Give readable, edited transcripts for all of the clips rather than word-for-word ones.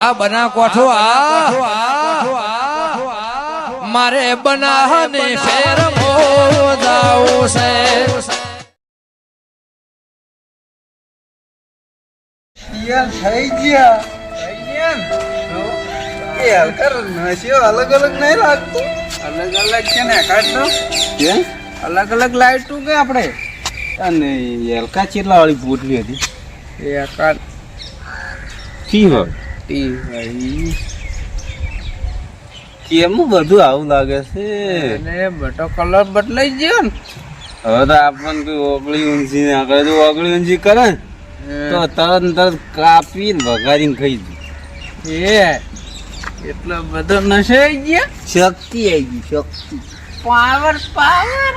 આ બના કોઠો મારે બનાહને ફેર મોદાવું છે થઈ ગયા અલગ અલગ નહીં લાગતું અલગ અલગ છે ને કાઢો અલગ અલગ લાઈટું કે આપણે અને એલકા ચેટલા વાળી પોટલી હતી એ કાઢ કેમ બધું આવું લાગે છે બટો કલર બદલાઈ ગયો ને હવે તો આપણને કોઈ ઓગળી ઊંચી ના કરે તો ઓગળી ઊંચી કરે ને તો તરત તરત કાપીને વઘારીને ખાઈ એ એટલો બધો નશો આવી ગયા શક્તિ આવી ગઈ શક્તિ પાવર પાવર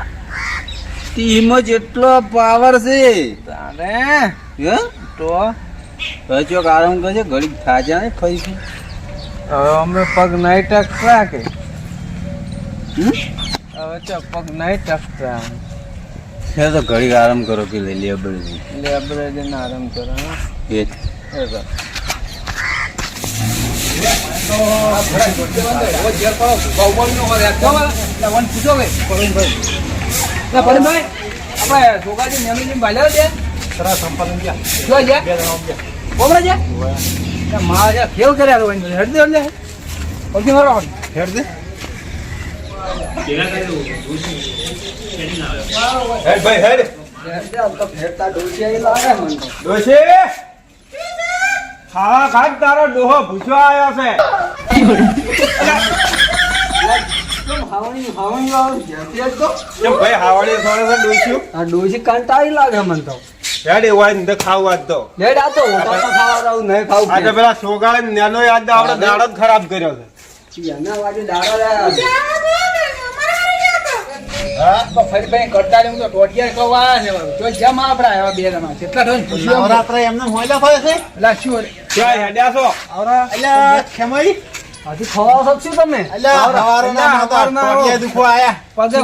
ટીમાં જેટલો પાવર છે તારે હે તો ચોક આરામ કરજે ઘડીક થાજા ને ફરી હવે અમે પગ નહીં ટકતા કે હવે તો પગ નહીં ટકતા છે તો ઘડીક આરામ કરો કે લઈ લે બળી લેબરે જઈને આરામ કરો એ ખેલ કર્યા હેડ દે પગી મારો હેડ દે હેડ ભાઈ હેડ ફેરતા ડોસી લાગે મને ડોશી ખાવા ખાટ તારો ડોહો ભૂસો આવ્યો છે કેમ ભાઈ હાવડી થોડે છે ડોસ્યું આ ડોસી કંટાળી લાગે મને તો હેડ એવા ને ખાવું આજ તો લેડ આ તો ખાવા રહું નહીં ખાવું આજે પેલા સોગાળે નેનો યાદ આપણે દાડો જ ખરાબ કર્યો છે એના વાગે દાડા હા તો ફરી ભાઈ કરતા હું તો ટોટિયા કવા છે તો જેમ આપડા એવા બે જણા કેટલા થઈને પૂછ્યું નવરાત્ર એમને હોયલા ફરે છે એટલે શું ક્યાં હેડ્યા છો આવરા અલ્યા ખેમઈ હજી ખવા શકશું તમે દુખો આયા પગે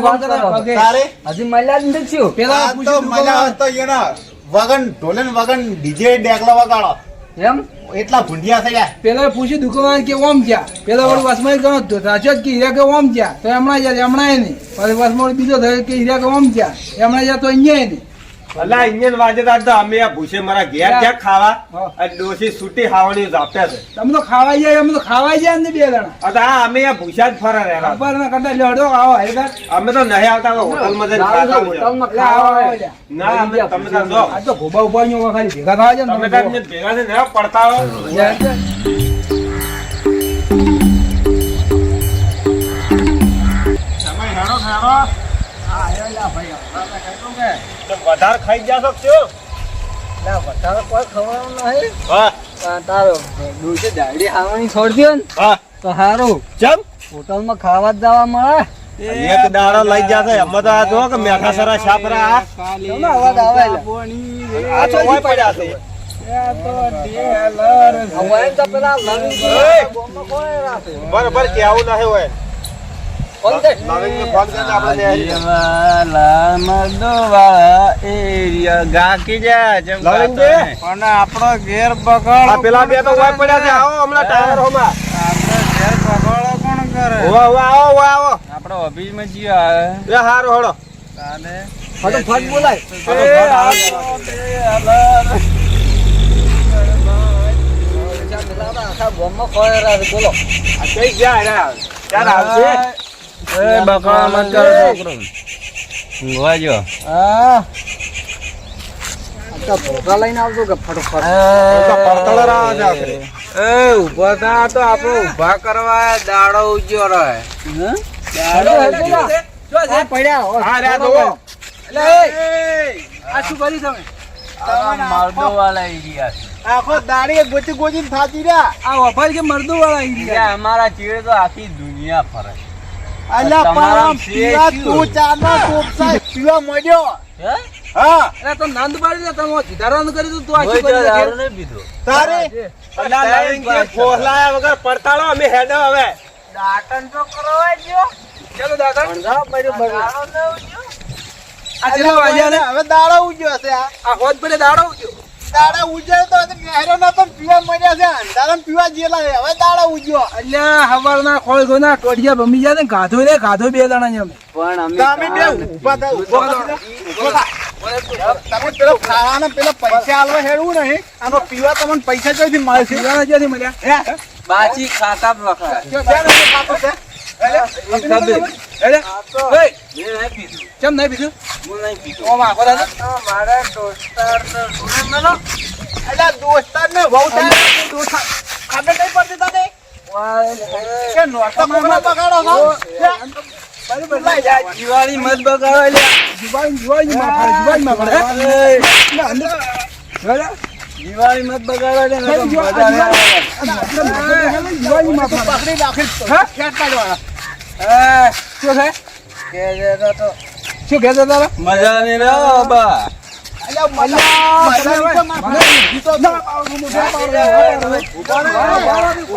પગે તારે હજી મળ્યા જ નથી છું પેલા પૂછ્યું તો એના વગન ઢોલન વગન ડીજે ડેકલા વગાડો એમ એટલા ભૂંડિયા થયા પેલા પૂછ્યું દુકાન કે ઓમ ગયા પેલા વળી વસમાં ગણો તો સાચો જ કે હીરા કે ઓમ ગયા તો હમણાં જાય હમણાં નહીં પછી વસમાં બીજો થયો કે હીરા કે ઓમ ગયા હમણાં જાય તો અહીંયા નહીં અલા ઇન્જન વાજેદાર તો અમે આ ભૂસે મારા ઘેર ક્યાં ખાવા આ ડોસી સૂટી ખાવાની આપ્યા છે તમે તો ખાવાઈ જાય અમે તો ખાવાઈ જાય ને બે જણા આ અમે આ ભૂસા જ ફરા રહેલા ખબર ના કરતા લેડો આવો હેગા અમે તો નહીં આવતા હોટલમાં જઈને ખાતા હોય. ના અમે તમે તો જો આ તો ગોબા ઉભા નો ખાલી ભેગા થવા જાય તમે કાંઈ ને ભેગા થઈને ના પડતા હો વધારે ખાઈ ગયા છો શું વધારે કોઈ ખવાનું નહીં હા તારો ડોસે દાડી ખાવાની છોડી દો ને હા તો સારું ચમ હોટલમાં ખાવા જ જવા મળે એક દાડો લઈ જશે અમે તો આ જો કે મેઠા સરા છાપરા તમે અવાજ આવે આ તો હોય પડ્યા છે અવાજ તો પેલા બરાબર કે આવું ના હોય નવીનને ફોન કરીને આપણે પણ આપણો ઘેર બગાડ આ પેલા બે તો હોય પડ્યા છે આવો હમણાં ટાયર હોમાં ઘેર બગાડો કોણ કરે આવો આપણો ઓફિસ માં જીવા એ હારું હળો ફટાફટ બોલાય બોલો કઈ ગયા ક્યારે આવશે બકરા મત કરો છોકરો ઊંઘવા જો હા તો ભોગા લઈને આવજો કે ફટાફટ પડતળ આવે છે એ ઉભા થા તો આપણે ઉભા કરવા દાડો ઉજ્યો રહે હા રે તો આ શું કરી તમે મર્દો વાળા એરિયા આખો દાડી ગોચી ગોચી થાતી રહ્યા આ વફાર કે મર્દો વાળા છે અમારા ચીડે તો આખી દુનિયા ફરે અલ્યા તમારા પરમ પીલા તું ચાના ટોપસા પીવા મળ્યો હે હા એટલે તો નાંદ પાડી દે તમે સીધારાનું કરી દઉં તું આ કોઈ શું કરી દારૂ દે નહીં પીધો તારે અલ્યા લઈને કે ફોહલાયા વગર પડતાળો અમે હેડો હવે દાટન તો કરવા જો ચલો દાટન ભણવા પડ્યું દાડો ન ઉજ્યો આ ચલો વાજ્યા ને હવે દાડો ઉજ્યો હશે આ આ હોદ પડે દાડો ઉજ્યો દાડા ઉજ્યો તો નહેરો ના તો પીવા મળ્યા છે અંધારામાં પીવા જેલા હવે દાડા ઉજ્યો અલ્યા હવારના ખોળ ગોના ટોટિયા ભમી જાય ને ગાધો રે ગાધો બે દાણા ને અમે પણ તમે બે ઊભા થા ઊભા થા તમે પેલો ખાવાના પેલા પૈસા આલવા હેડવું નહીં આનો પીવા તમને પૈસા ચોથી મળે છે પીવાના ક્યાંથી મળ્યા હે બાજી ખાતા વખત ક્યાં નથી ખાતો છે અરે ઓય કેમ નહીં પીધું હું નહીં પીતો ઓમ આખો દાદા મારા દોસ્તાર તો મને અલ્યા દોસ્તાર ને વહુ થાય દોસ્તાર ખબર નહીં પડતી તને કે નોરતા કોકડા બગાડો છો બરાબર લઈ જા દિવાળી મત બગાડો લે જીવાઈ માં ફરે દિવાળી મત બગાડો લે જીવાઈ માં ફરે પકડી રાખી હા? ક્યાં કાઢવાના શું છે કે જે તો શું કહેતા તારા મજા નહીં રે બા અલ્યા મજા તો મારે જીતો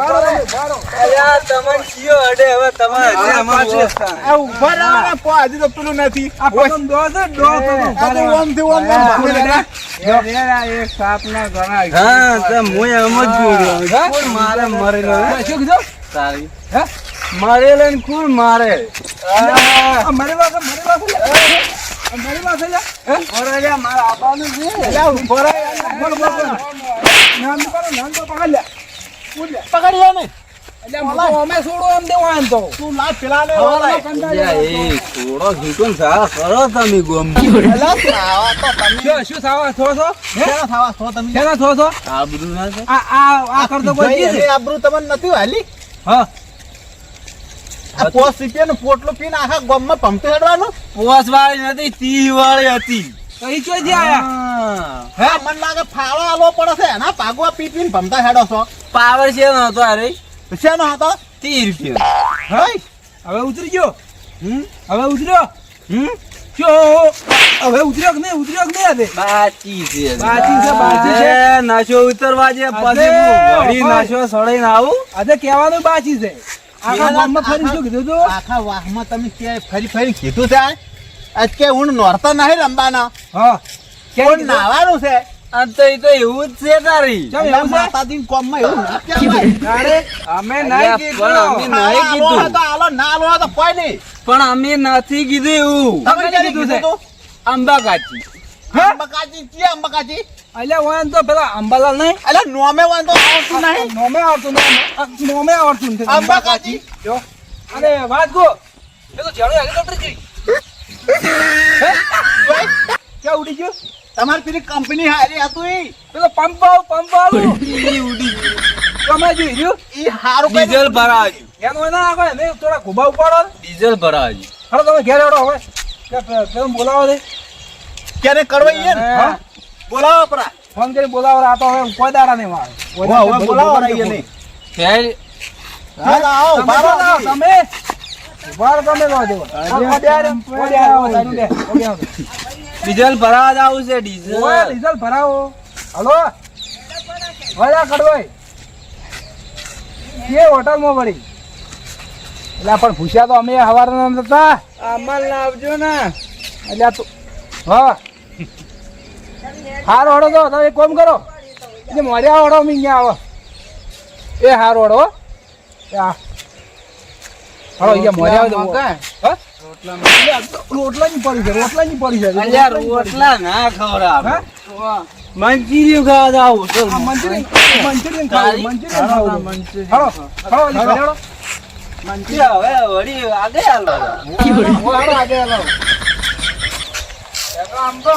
અલ્યા તમને કયો અડે હવે તમારે હજી અમારું આ ઉભા રહેવાના પો હજી તો પેલું નથી આ પગમ દો છે દો આ તો ઓમ થી ઓમ ભાગી લેતા એક સાપના ઘણા હા તો હું એમ જ બોલ્યો કોણ મારે મરેલો શું કીધું સારી હે મરેલો ને કોણ મારે મારી વાત મારી વાત મરેલા મારા આબાનું છે અલ્યા ઉભો રહે બોલ બોલ નામ કરો નામ તો પકડ લે પકડી લે ને અલ્યા અમે છોડો એમ દેવો એમ તો તું લાવ પેલા ને અલ્યા, એ થોડો ઘીટું સારા કરો તમે ગોમ અલ્યા આવા તો તમે શું સાવા થો છો શેના થાવા છો તમે શેના થો છો આ બધું ના છે આ કરતો કોઈ ભાઈ, ચીજ એને આબરૂ તમને નથી હાલી હા આ પોસ રૂપિયાનો પોટલો પીને આખા ગામમાં ભમતો હેડવાનું પોસ વાળી નથી 30 વાળી હતી તો ઈ ચોથી આયા હા મને લાગે ફાળો આલવો પડે છે એના ભાગવા પી પીને ભમતા હેડો છો પાવર છે નતો અરે શેનો હતો 30 રૂપિયા હઈ હવે ઉતરી ગયો હમ હવે ઉતર્યો કયો હવે ઉતર્યો કે નહીં આજે બાચી છે બાચી છે, બાચી છે. એ નાશો ઉતરવા જે પછી અરે, હું ઘડી ઓય. નાશો સડાઈને આવું આજે કહેવાનું બાચી છે આખા ગામમાં ફરી શું કીધું તું આખા વાહમાં તમે ક્યાંય ફરી ફરી કીધું છે આજ કે હું નોરતા નહીં રમવાના હા કોણ નાવાનું છે અને તો એ તો એવું જ છે તારી ચાલ એવું છે માતાજી કોમમાં એવું ના કહેવાય. અરે અમે અલ્યા, નહીં પણ અમે કીધું નહીં આલો હોય કીધું તો આલો, ના આલો હોય તો કોઈ નહીં. પણ અમે નથી કીધું એવું તમે ક્યારે કીધું છે? કીધું તું? અંબા કાચી અંબકાજી, ક્યાં અંબકાજી? અલ્યા ઓય તો પેલા અંબાલાલ નહીં અલા, નોમે હોય તો આવતું નહીં. નોમે આવતું નોમે આવતું નથી અંબકાજી. જો અરે વાત ગો એ તો જાણો આગળ ઉતરી ગઈ હે જોઈ? ક્યાં ઉડી ગયો તમારી પેલી કંપની હારી હતું ઈ. પેલો પંપ આવું ઈ ઉડી ગયું. તમે જોઈ રહ્યું ઈ હારું કર્યું. ડીઝલ ભરાવ્યું એનું ના નાખો ને થોડા ઘુબા ઉપાડો ડીઝલ ભરાવ્યું હાલો તમે ઘેર આવડો હવે પેલો બોલાવો દે ક્યારે કરવા ઈએ ને? હા બોલાવો પરા. ફોન કરી બોલાવો આ તો હવે કોઈ દાડા નહીં મારે કોઈ હવે દાડા બોલાવો બધું રહીએ નહીં. ખેર હાલ આવો, તમે બારો બોલાવો, આવી. તમે બાર તમે લો દેવો ડીઝલ ભરાવા જવું છે ડીઝલ ડીઝલ ભરાવો હલો વળ્યા કડવાઈ કે હોટલમાં વળી એટલે પણ પૂછ્યા તો અમે હવારના નતા આમાં લાવજો ને એટલે તું હા હારો હડો તો તમે એક કામ કરો એટલે મોર્યા હડો મી અહીંયા આવો એ હારો હડો હડો અહીંયા મોર્યા આવો હા રોટલાની પડી છે રોટલાની પડી છે અલ્યા રોટલા ના ખવડાવ હા? મંચુરિયન ખાવા જાવું તો આ મંચુરિયન ખાવું મંચુરિયન ખાવું હળો હળો હળો હળો મંચુરિયન હવે વળી આગળ હાલો હળો આગળ હળો આમ તો